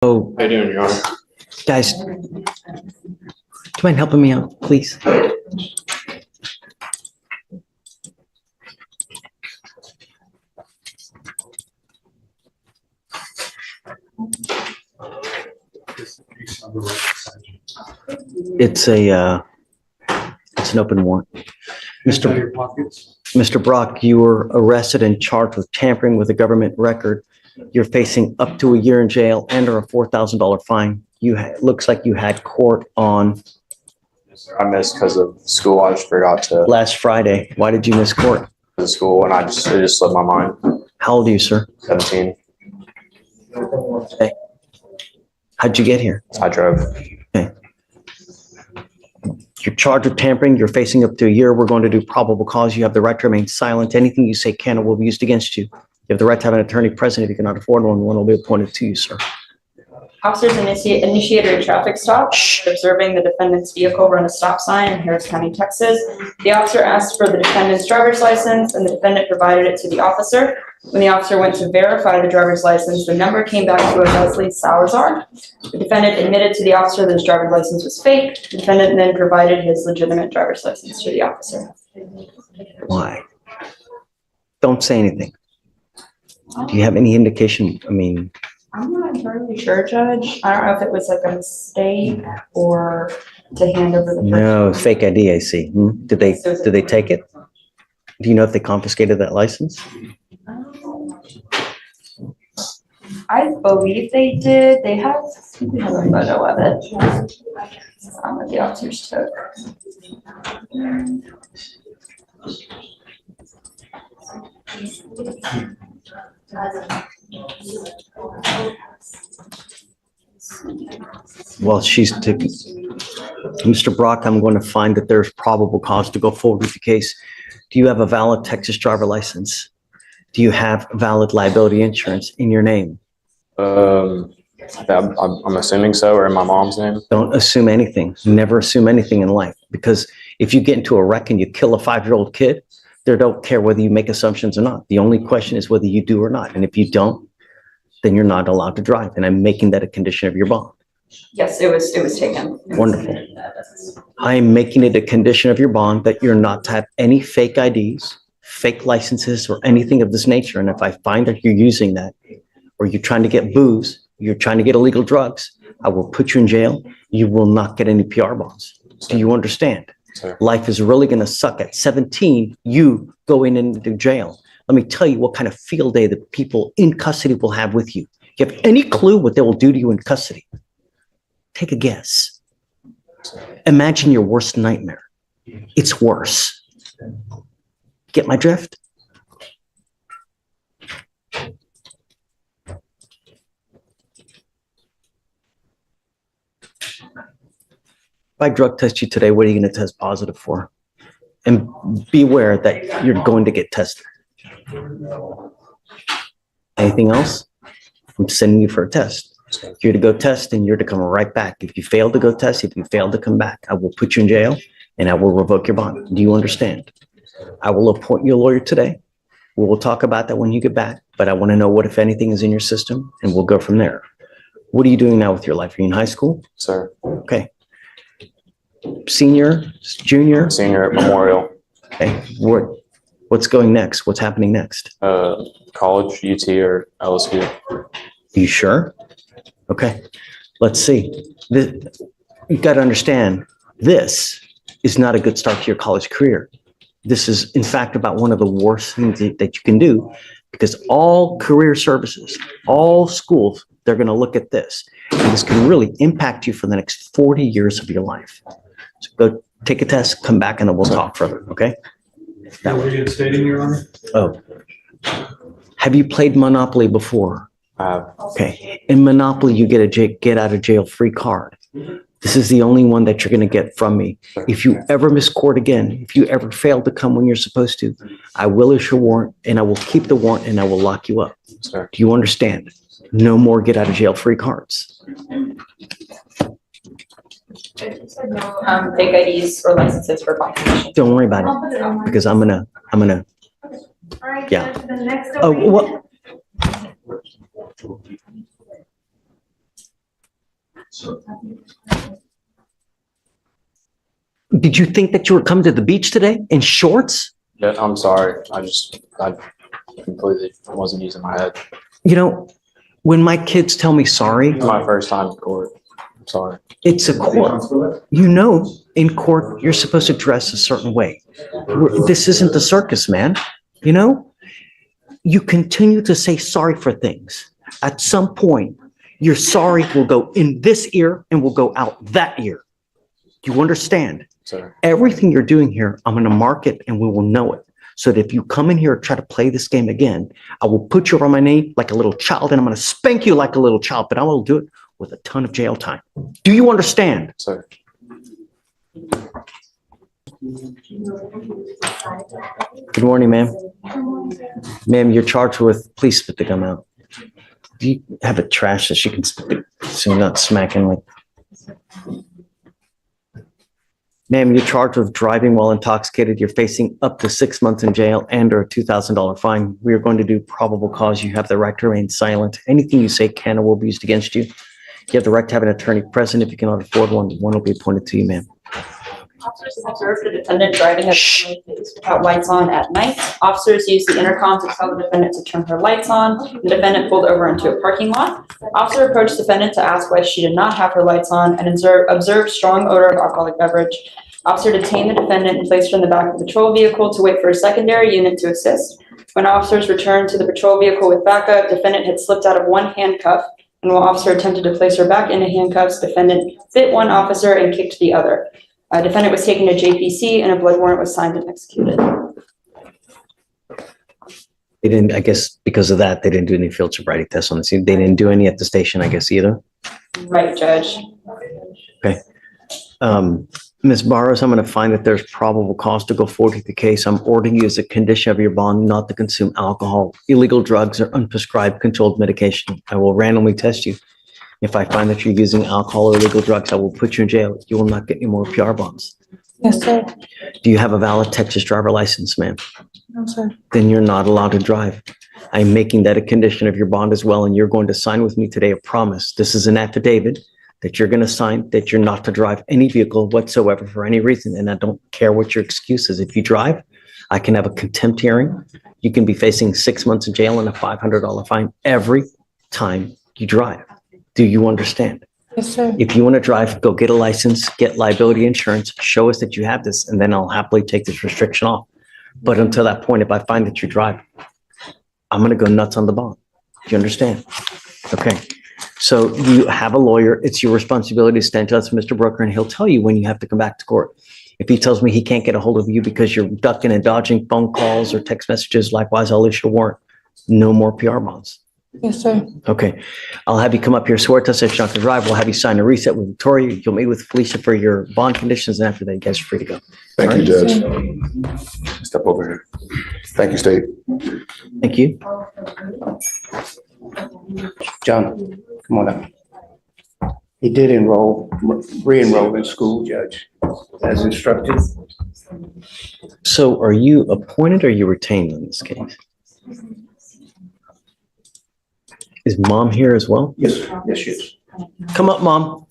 Oh, How you doing, Your Honor? guys, do you mind helping me out, please? It's an open warrant. Mr. Brock, you were arrested and charged with tampering with a government record. You're facing up to a year in jail and or a $4,000 fine. Looks like you had court on I missed because of school. I just forgot to last Friday. Why did you miss court? the school, and it just slipped my mind. How old are you, sir? 17. Hey. How'd you get here? I drove. Okay. You're charged with tampering. You're facing up to a year. We're going to do probable cause. You have the right to remain silent. Anything you say can or will be used against you. You have the right to have an attorney present. If you cannot afford one will be appointed to you, sir. Officers initiated a traffic stop, observing the defendant's vehicle run a stop sign in Harris County, Texas. The officer asked for the defendant's driver's license, and the defendant provided it to the officer. When the officer went to verify the driver's license, the number came back to a Leslie Salazar. The defendant admitted to the officer that his driver's license was fake. The defendant then provided his legitimate driver's license to the officer. Why? Don't say anything. Do you have any indication? I mean, I'm not entirely sure, Judge. I don't know if it was like a mistake or to hand over the. no, fake ID, I see. Did they take it? Do you know if they confiscated that license? I believe they did. They have a photo of it. That the officers took. Well, Mr. Brock, I'm going to find that there's probable cause to go forward with the case. Do you have a valid Texas driver license? Do you have valid liability insurance in your name? I'm assuming so, or in my mom's name. Don't assume anything. Never assume anything in life, because if you get into a wreck and you kill a 5-year-old kid, they don't care whether you make assumptions or not. The only question is whether you do or not. And if you don't, then you're not allowed to drive. And I'm making that a condition of your bond. Yes, it was taken. Wonderful. I am making it a condition of your bond that you're not to have any fake IDs, fake licenses, or anything of this nature. And if I find that you're using that, or you're trying to get booze, you're trying to get illegal drugs, I will put you in jail. You will not get any PR bonds. Do you understand? Sir. Life is really going to suck. At 17, you going into jail. Let me tell you what kind of field day the people in custody will have with you. You have any clue what they will do to you in custody? Take a guess. Imagine your worst nightmare. It's worse. Get my drift? If I drug test you today, what are you going to test positive for? And beware that you're going to get tested. Anything else? I'm sending you for a test. You're to go test and you're to come right back. If you fail to go test, if you fail to come back, I will put you in jail and I will revoke your bond. Do you understand? I will appoint you a lawyer today. We will talk about that when you get back, but I want to know what, if anything, is in your system, and we'll go from there. What are you doing now with your life? Are you in high school? Sir. Okay. Senior, junior? Senior at Memorial. Okay. What's going next? What's happening next? College, UT, or LSU. You sure? Okay. Let's see. You've got to understand, this is not a good start to your college career. This is, in fact, about one of the worst things that you can do, because all career services, all schools, they're going to look at this. And this can really impact you for the next 40 years of your life. So go take a test, come back, and then we'll talk further, okay? Are we reinstating, Your Honor? Oh. Have you played Monopoly before? Okay. In Monopoly, you get a get out of jail free card. This is the only one that you're going to get from me. If you ever miss court again, if you ever fail to come when you're supposed to, I will issue a warrant, and I will keep the warrant, and I will lock you up. Sir. Do you understand? No more get out of jail free cards. Fake IDs or licenses for confirmation. Don't worry about it, because I'm gonna, yeah. Oh, what? Did you think that you were coming to the beach today in shorts? Yeah, I'm sorry. I completely wasn't using my head. You know, when my kids tell me sorry, It's my first time in court. I'm sorry. it's a court. You know, in court, you're supposed to dress a certain way. This isn't the circus, man. You know, you continue to say sorry for things. At some point, your sorry will go in this ear and will go out that ear. Do you understand? Sir. Everything you're doing here, I'm going to mark it and we will know it. So that if you come in here and try to play this game again, I will put you on my knee like a little child and I'm going to spank you like a little child, but I will do it with a ton of jail time. Do you understand? Sir. Good morning, ma'am. Ma'am, you're charged with, please spit the gum out. Do you have a trash that she can spit it so you're not smacking like? Ma'am, you're charged with driving while intoxicated. You're facing up to 6 months in jail and or a $2,000 fine. We are going to do probable cause. You have the right to remain silent. Anything you say can or will be used against you. You have the right to have an attorney present. If you cannot afford one, one will be appointed to you, ma'am. Officers observed the defendant driving a family face without lights on at night. Officers used the intercom to tell the defendant to turn her lights on. The defendant pulled over into a parking lot. Officer approached the defendant to ask why she did not have her lights on and observed strong odor of alcoholic beverage. Officer detained the defendant and placed her in the back of the patrol vehicle to wait for a secondary unit to assist. When officers returned to the patrol vehicle with backup, defendant had slipped out of one handcuff, and while officer attempted to place her back into handcuffs, defendant bit one officer and kicked the other. Defendant was taken to JPC and a blood warrant was signed and executed. They didn't, I guess, because of that, they didn't do any field sobriety tests on the scene. They didn't do any at the station, I guess, either. Right, Judge. Okay. Ms. Barros, I'm going to find that there's probable cause to go forward with the case. I'm ordering you as a condition of your bond not to consume alcohol, illegal drugs, or unprescribed controlled medication. I will randomly test you. If I find that you're using alcohol or illegal drugs, I will put you in jail. You will not get any more PR bonds. Yes, sir. Do you have a valid Texas driver license, ma'am? No, sir. Then you're not allowed to drive. I'm making that a condition of your bond as well, and you're going to sign with me today a promise. This is an affidavit that you're going to sign that you're not to drive any vehicle whatsoever for any reason, and I don't care what your excuse is. If you drive, I can have a contempt hearing. You can be facing 6 months in jail and a $500 fine every time you drive. Do you understand? Yes, sir. If you want to drive, go get a license, get liability insurance, show us that you have this, and then I'll happily take this restriction off. But until that point, if I find that you drive, I'm going to go nuts on the bond. Do you understand? Okay. So you have a lawyer. It's your responsibility to stand to us, Mr. Brooker, and he'll tell you when you have to come back to court. If he tells me he can't get a hold of you because you're ducking and dodging phone calls or text messages, likewise, I'll issue a warrant. No more PR bonds. Yes, sir. Okay. I'll have you come up here, swear to us that you're not to drive. We'll have you sign a reset with Victoria. You'll meet with Felicia for your bond conditions, and after that, you guys are free to go. Thank you, All Judge. Step over here. Thank you, State. Thank you. John, come on up. He did re-enroll in school, Judge, as instructed. So are you appointed or are you retained in this case? Is mom here as well? Yes, yes, yes. Come up, mom.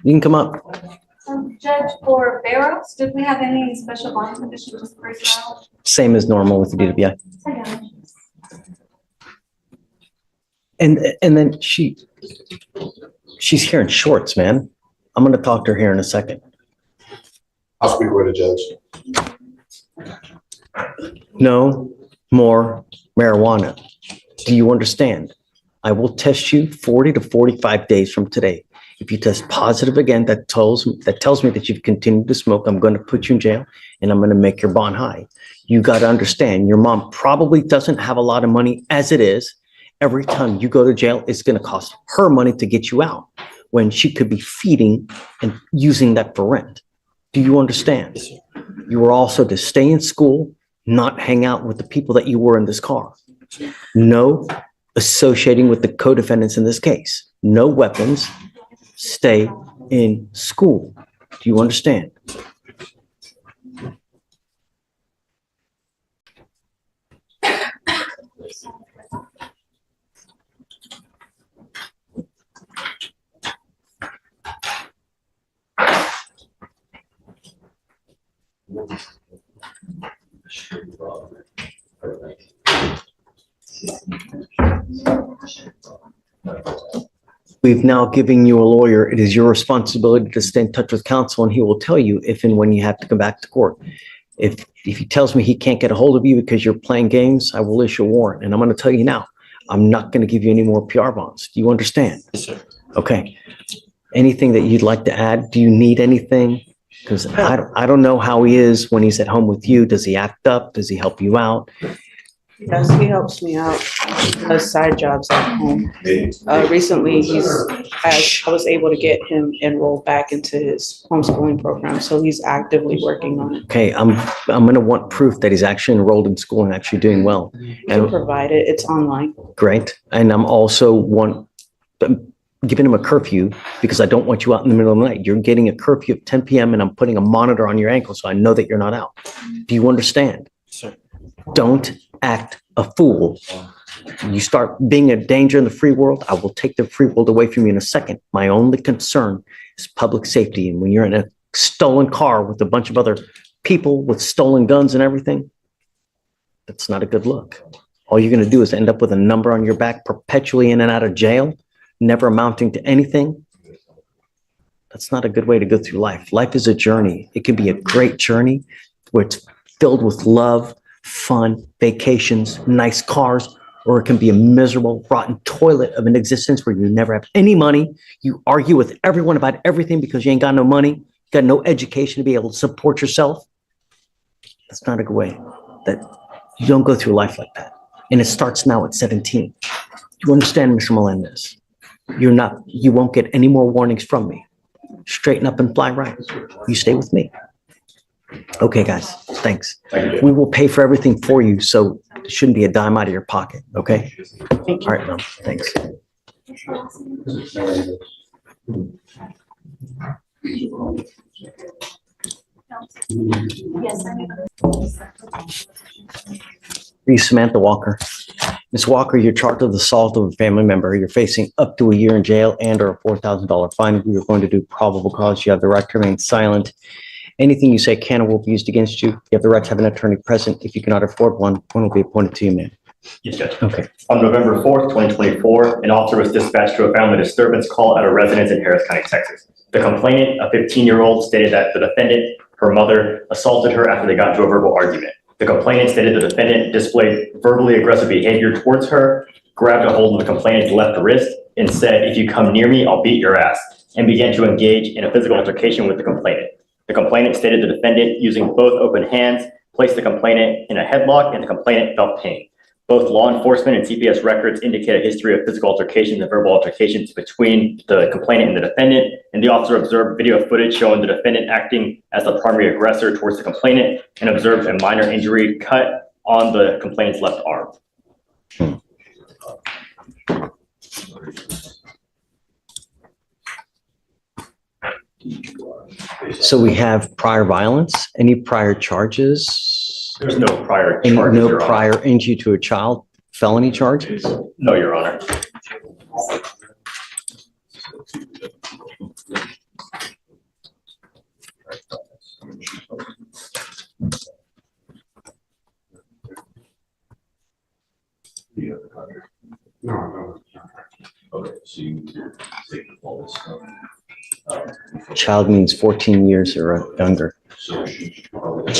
You can come up. Judge, for Barrows, did we have any special bond conditions for trial? Same as normal with the DWI. And then she's here in shorts, man. I'm going to talk to her here in a second. I'll speak with the judge. No more marijuana. Do you understand? I will test you 40 to 45 days from today. If you test positive again, that tells me that you've continued to smoke. I'm going to put you in jail and I'm going to make your bond high. You got to understand, your mom probably doesn't have a lot of money as it is. Every time you go to jail, it's going to cost her money to get you out when she could be feeding and using that for rent. Do you understand? You are also to stay in school, not hang out with the people that you were in this car. No associating with the co-defendants in this case. No weapons. Stay in school. Do you understand? We've now given you a lawyer. It is your responsibility to stay in touch with counsel, and he will tell you if and when you have to come back to court. If he tells me he can't get a hold of you because you're playing games, I will issue a warrant. And I'm going to tell you now, I'm not going to give you any more PR bonds. Do you understand? Yes, sir. Okay. Anything that you'd like to add? Do you need anything? Because I don't know how he is when he's at home with you. Does he act up? Does he help you out? Yes, he helps me out, does side jobs at home. Recently, I was able to get him enrolled back into his homeschooling program, so he's actively working on it. Okay, I'm going to want proof that he's actually enrolled in school and actually doing well. He can provide it, it's online. Great. And I'm also giving him a curfew because I don't want you out in the middle of the night. You're getting a curfew at 10 p.m. and I'm putting a monitor on your ankle so I know that you're not out. Do you understand? Sir. Don't act a fool. You start being a danger in the free world, I will take the free world away from you in a second. My only concern is public safety. And when you're in a stolen car with a bunch of other people with stolen guns and everything, that's not a good look. All you're going to do is end up with a number on your back, perpetually in and out of jail, never amounting to anything. That's not a good way to go through life. Life is a journey. It can be a great journey where it's filled with love, fun, vacations, nice cars, or it can be a miserable, rotten toilet of an existence where you never have any money. You argue with everyone about everything because you ain't got no money, you got no education to be able to support yourself. That's not a good way. That you don't go through life like that. And it starts now at 17. You understand, Mr. Melendez? You won't get any more warnings from me. Straighten up and fly right. You stay with me. Okay, guys, thanks. We will pay for everything for you, so it shouldn't be a dime out of your pocket, okay? All right, Mom, thanks. Be Samantha Walker. Ms. Walker, you're charged with assault of a family member. You're facing up to a year in jail and or a $4,000 fine. We are going to do probable cause. You have the right to remain silent. Anything you say can or will be used against you. You have the right to have an attorney present. If you cannot afford one will be appointed to you, ma'am. Yes, Judge. Okay. On November 4th, 2024, an officer was dispatched to a family disturbance call at a residence in Harris County, Texas. The complainant, a 15-year-old, stated that the defendant, her mother, assaulted her after they got into a verbal argument. The complainant stated the defendant displayed verbally aggressive behavior towards her, grabbed a hold of the complainant's left wrist, and said, "If you come near me, I'll beat your ass," and began to engage in a physical altercation with the complainant. The complainant stated the defendant, using both open hands, placed the complainant in a headlock and the complainant felt pain. Both law enforcement and CPS records indicate a history of physical altercations and verbal altercations between the complainant and the defendant, and the officer observed video footage showing the defendant acting as the primary aggressor towards the complainant and observed a minor injury cut on the complainant's left arm. So we have prior violence, any prior charges? There's no prior Any, charges, no Your Honor. prior injury to a child, felony charges? No, Your Honor. Okay, so you take all this stuff. Child means 14 years or younger. So she probably.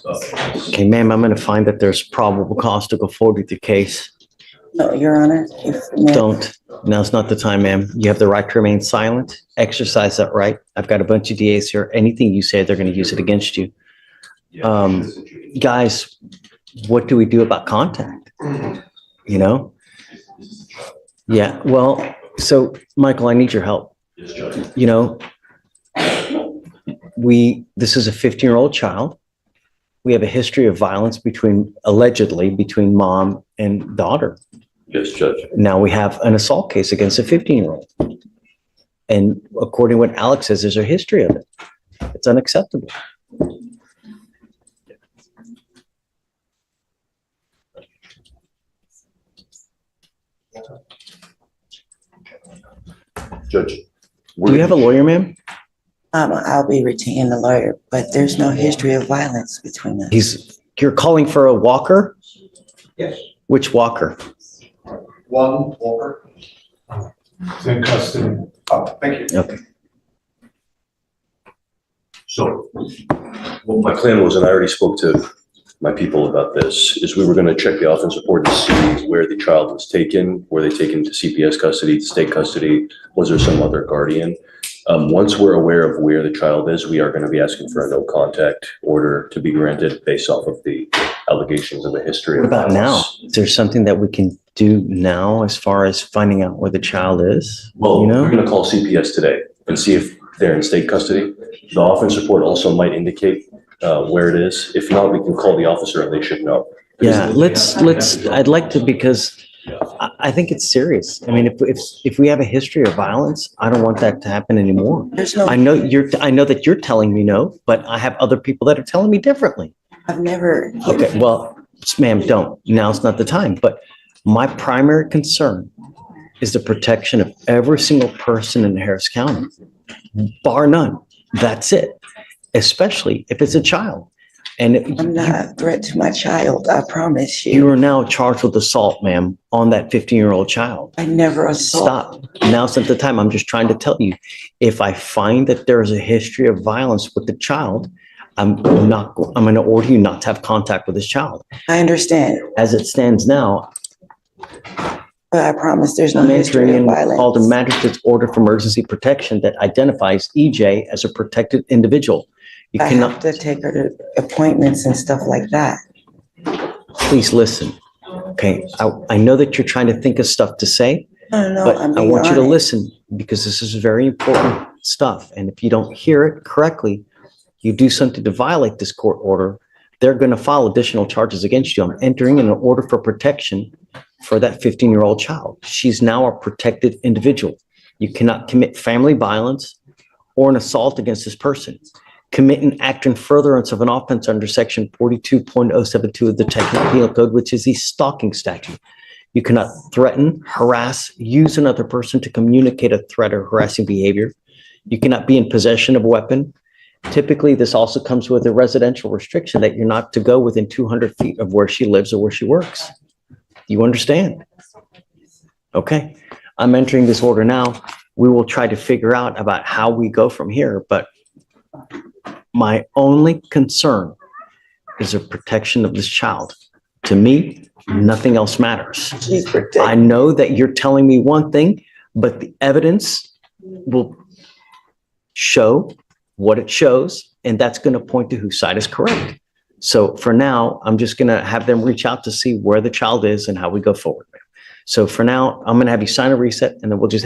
Okay, ma'am, I'm going to find that there's probable cause to go forward with your case. No, Your Honor. Don't. Now's not the time, ma'am. You have the right to remain silent. Exercise that right. I've got a bunch of DAs here. Anything you say, they're going to use it against you. Guys, what do we do about contact? You know? Yeah, well, so Michael, I need your help. You know, this is a 15-year-old child. We have a history of violence allegedly between mom and daughter. Yes, Judge. Now we have an assault case against a 15-year-old. And according to what Alex says, there's a history of it. It's unacceptable. Judge. Do you have a lawyer, ma'am? I'll be retaining a lawyer, but there's no history of violence between us. You're calling for a walker? Yes. Which walker? One, Walker. It's in custody. Oh, thank you. Okay. So what my plan was, and I already spoke to my people about this, is we were going to check the offense report to see where the child was taken. Were they taken to CPS custody, to state custody? Was there some other guardian? Once we're aware of where the child is, we are going to be asking for a no contact order to be granted based off of the allegations of the history. What about now? Is there something that we can do now as far as finding out where the child is? Well, You know? we're going to call CPS today and see if they're in state custody. The offense report also might indicate where it is. If not, we can call the officer and they should know. Yeah, I'd like to, because I think it's serious. I mean, if we have a history of violence, I don't want that to happen anymore. There's no, I know that you're telling me no, but I have other people that are telling me differently. I've never. Okay, well, ma'am, don't. Now's not the time. But my primary concern is the protection of every single person in Harris County, bar none. That's it. Especially if it's a child. And I'm not a threat to my child, I promise you you. are now charged with assault, ma'am, on that 15-year-old child. I never assault. Stop. Now's not the time. I'm just trying to tell you, if I find that there is a history of violence with the child, I'm going to order you not to have contact with this child. I understand, As it stands now, but I promise there's no I'm entering history of in called a violence. magistrate's order for emergency protection that identifies EJ as a protected individual. You I cannot, have to take her to appointments and stuff like that. please listen. Okay, I know that you're trying to think of stuff to say, No, but I'm I being want you to honest. listen because this is very important stuff. And if you don't hear it correctly, you do something to violate this court order, they're going to file additional charges against you. I'm entering in an order for protection for that 15-year-old child. She's now a protected individual. You cannot commit family violence or an assault against this person. Commit an act in furtherance of an offense under section 42.072 of the Technical Penal Code, which is the stalking statute. You cannot threaten, harass, use another person to communicate a threat or harassing behavior. You cannot be in possession of a weapon. Typically, this also comes with a residential restriction that you're not to go within 200 feet of where she lives or where she works. You understand? Okay, I'm entering this order now. We will try to figure out about how we go from here, but my only concern is the protection of this child. To me, nothing else matters. She's I protected. know that you're telling me one thing, but the evidence will show what it shows, and that's going to point to whose side is correct. So for now, I'm just going to have them reach out to see where the child is and how we go forward. So for now, I'm going to have you sign a reset, and then we'll just have